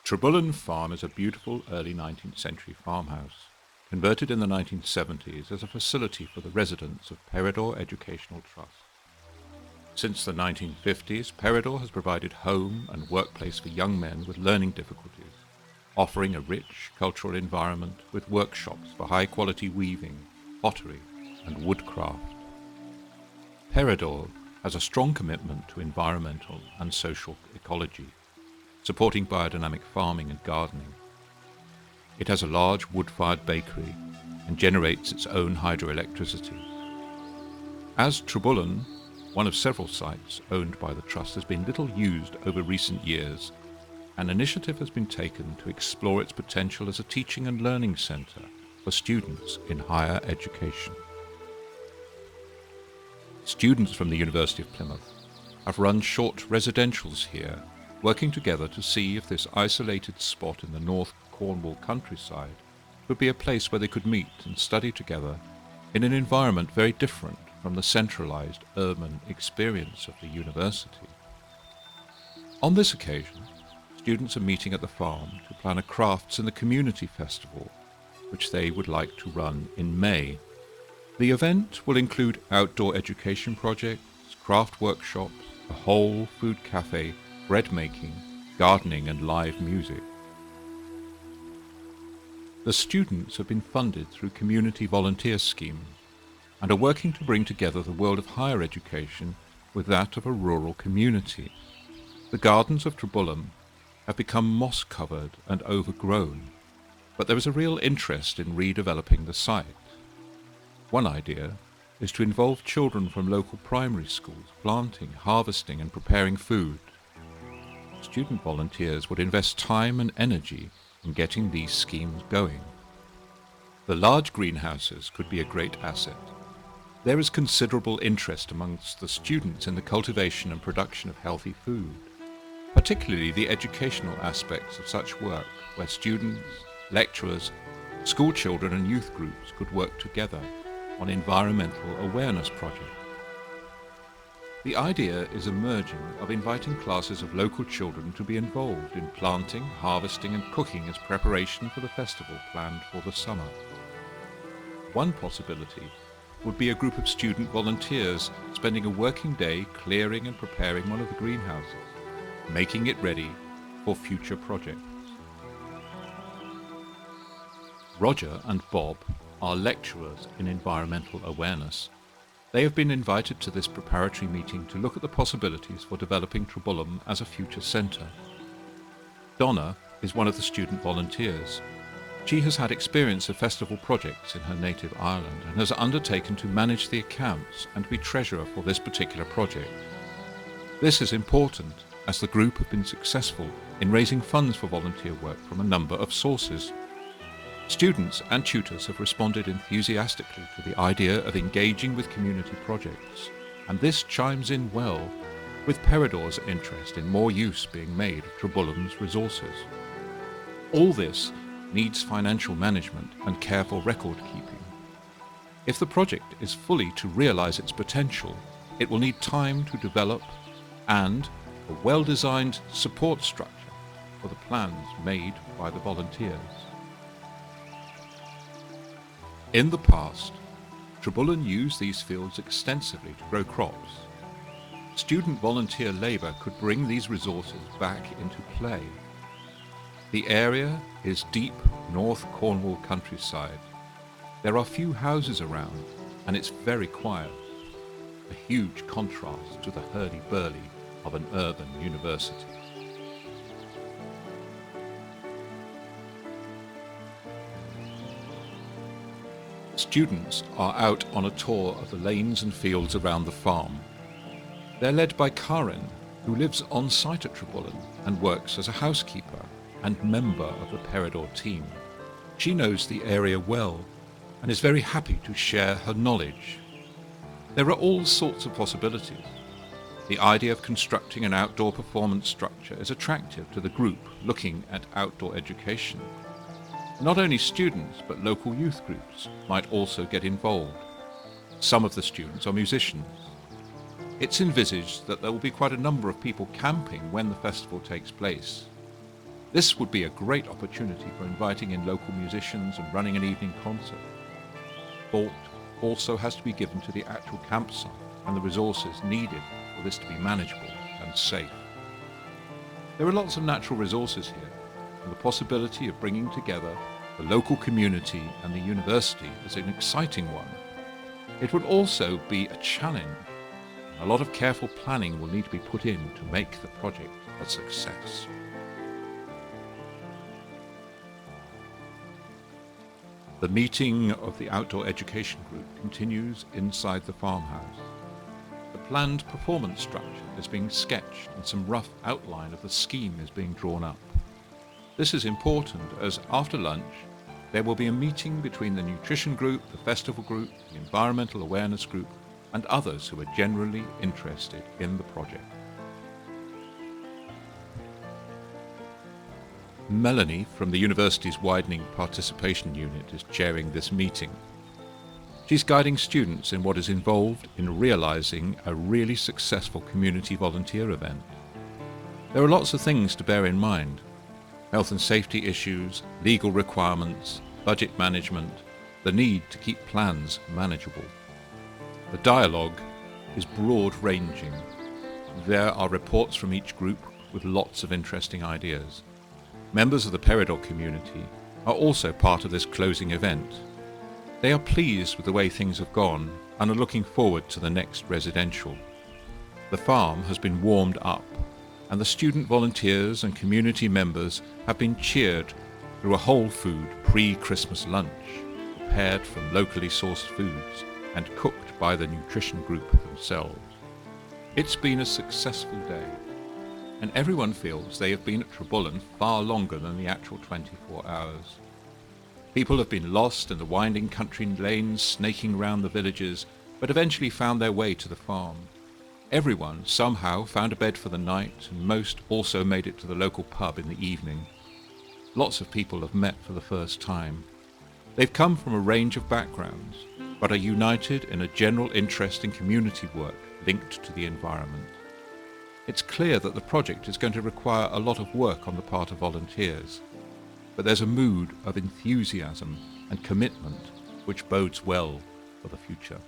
Trebullom Farm is a beautiful early 19th century farmhouse, converted in the 1970s as a facility for the residents of Peridor Educational Trust. Since the 1950s, Peridor has provided home and workplace for young men with learning difficulties, offering a rich cultural environment with workshops for high-quality weaving, pottery, and woodcraft. Peridor has a strong commitment to environmental and social ecology, supporting biodynamic farming and gardening. It has a large wood-fired bakery and generates its own hydroelectricity. As Trebullom, one of several sites owned by the Trust, has been little used over recent years, an initiative has been taken to explore its potential as a teaching and learning centre for students in higher education. Students from the University of Plymouth have run short residentials here, working together to see if this isolated spot in the North Cornwall countryside could be a place where they could meet and study together in an environment very different from the centralised urban experience of the university. On this occasion, students are meeting at the farm to plan a crafts in the community festival, which they would like to run in May. The event will include outdoor education projects, craft workshops, a whole food cafe, bread making, gardening and live music. The students have been funded through community volunteer schemes and are working to bring together the world of higher education with that of a rural community. The gardens of Trebullom have become moss-covered and overgrown, but there is a real interest in redeveloping the site. One idea is to involve children from local primary schools planting, harvesting and preparing food. Student volunteers would invest time and energy in getting these schemes going. The large greenhouses could be a great asset. There is considerable interest amongst the students in the cultivation and production of healthy food, particularly the educational aspects of such work, where students, lecturers, school children and youth groups could work together on environmental awareness projects. The idea is emerging of inviting classes of local children to be involved in planting, harvesting and cooking as preparation for the festival planned for the summer. One possibility would be a group of student volunteers spending a working day clearing and preparing one of the greenhouses, making it ready for future projects. Roger and Bob are lecturers in environmental awareness. They have been invited to this preparatory meeting to look at the possibilities for developing Trebullom as a future centre. Donna is one of the student volunteers. She has had experience of festival projects in her native Ireland and has undertaken to manage the accounts and be treasurer for this particular project. This is important as the group have been successful in raising funds for volunteer work from a number of sources. Students and tutors have responded enthusiastically to the idea of engaging with community projects, and this chimes in well with Peridor's interest in more use being made of Trebullom's resources. All this needs financial management and careful record keeping. If the project is fully to realise its potential, it will need time to develop and a well-designed support structure for the plans made by the volunteers. In the past, Trebullom used these fields extensively to grow crops. Student volunteer labour could bring these resources back into play. The area is deep North Cornwall countryside. There are few houses around and it's very quiet, a huge contrast to the hurly-burly of an urban university. Students are out on a tour of the lanes and fields around the farm. They're led by Karen, who lives on site at Trebullom and works as a housekeeper and member of the Peridor team. She knows the area well and is very happy to share her knowledge. There are all sorts of possibilities. The idea of constructing an outdoor performance structure is attractive to the group looking at outdoor education. Not only students, but local youth groups might also get involved. Some of the students are musicians. It's envisaged that there will be quite a number of people camping when the festival takes place. This would be a great opportunity for inviting in local musicians and running an evening concert. Thought also has to be given to the actual campsite and the resources needed for this to be manageable and safe. There are lots of natural resources here, and the possibility of bringing together the local community and the university is an exciting one. It would also be a challenge. A lot of careful planning will need to be put in to make the project a success. The meeting of the outdoor education group continues inside the farmhouse. The planned performance structure is being sketched and some rough outline of the scheme is being drawn up. This is important as after lunch there will be a meeting between the nutrition group, the festival group, the environmental awareness group and others who are generally interested in the project. Melanie from the university's widening participation unit is chairing this meeting. She's guiding students in what is involved in realizing a really successful community volunteer event. There are lots of things to bear in mind: health and safety issues, legal requirements, budget management, the need to keep plans manageable. The dialogue is broad-ranging. There are reports from each group with lots of interesting ideas. Members of the Peridot community are also part of this closing event. They are pleased with the way things have gone and are looking forward to the next residential. The farm has been warmed up, and the student volunteers and community members have been cheered through a whole food pre-Christmas lunch, prepared from locally sourced foods and cooked by the nutrition group themselves. It's been a successful day, and everyone feels they have been at Trebullom far longer than the actual 24 hours. People have been lost in the winding country lanes snaking round the villages, but eventually found their way to the farm. Everyone somehow found a bed for the night, and most also made it to the local pub in the evening. Lots of people have met for the first time. They've come from a range of backgrounds, but are united in a general interest in community work linked to the environment. It's clear that the project is going to require a lot of work on the part of volunteers, but there's a mood of enthusiasm and commitment which bodes well for the future.